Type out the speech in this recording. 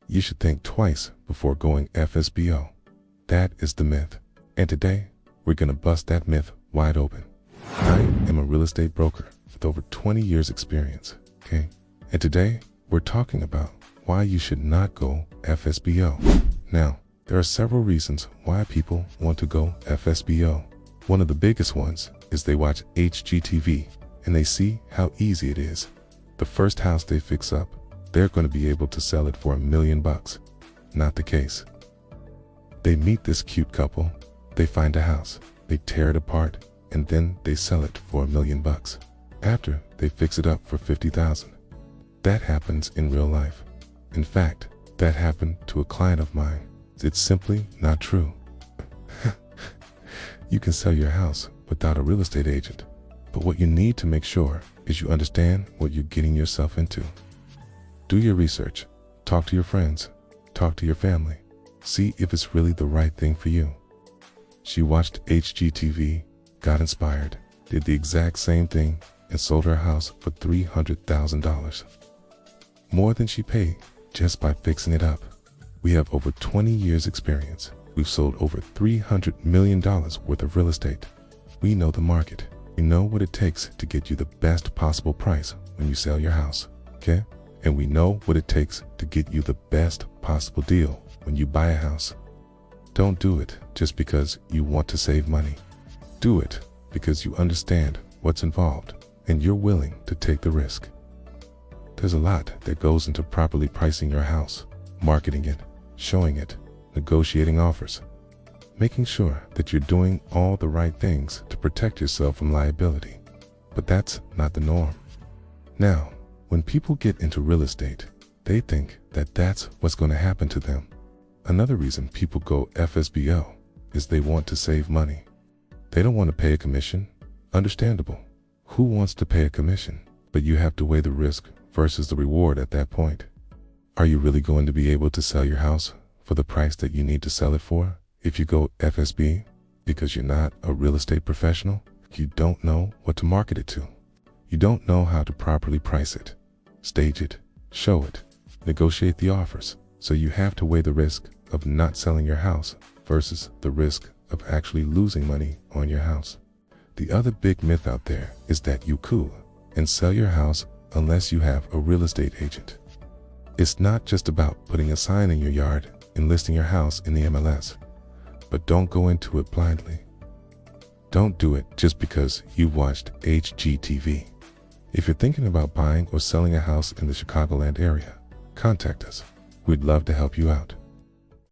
You should think twice before going FSBO. That is the myth. And today, we're gonna bust that myth wide open. I am a real estate broker with over 20 years experience, okay? And today, we're talking about why you should not go FSBO. Now, there are several reasons why people want to go FSBO. One of the biggest ones is they watch HGTV and they see how easy it is. The first house they fix up, they're going to be able to sell it for $1 million. Not the case. They meet this cute couple, they find a house, they tear it apart, and then they sell it for $1 million. After they fix it up for $50,000. That happens in real life. In fact, that happened to a client of mine. It's simply not true. You can sell your house without a real estate agent, but what you need to make sure is you understand what you're getting yourself into. Do your research, talk to your friends, talk to your family, see if it's really the right thing for you. She watched HGTV, got inspired, did the exact same thing, and sold her house for $300,000. More than she paid just by fixing it up. We have over 20 years experience. We've sold over $300 million worth of real estate. We know the market. We know what it takes to get you the best possible price when you sell your house, okay? And we know what it takes to get you the best possible deal when you buy a house. Don't do it just because you want to save money. Do it because you understand what's involved and you're willing to take the risk. There's a lot that goes into properly pricing your house, marketing it, showing it, negotiating offers, making sure that you're doing all the right things to protect yourself from liability. But that's not the norm. Now, when people get into real estate, they think that that's what's going to happen to them. Another reason people go FSBO is they want to save money. They don't want to pay a commission. Understandable. Who wants to pay a commission? But you have to weigh the risk versus the reward at that point. Are you really going to be able to sell your house for the price that you need to sell it for if you go FSB? Because you're not a real estate professional, you don't know what to market it to. You don't know how to properly price it, stage it, show it, negotiate the offers. So you have to weigh the risk of not selling your house versus the risk of actually losing money on your house. The other big myth out there is that you could and sell your house unless you have a real estate agent. It's not just about putting a sign in your yard and listing your house in the MLS, but don't go into it blindly. Don't do it just because you've watched HGTV. If you're thinking about buying or selling a house in the Chicagoland area, contact us. We'd love to help you out.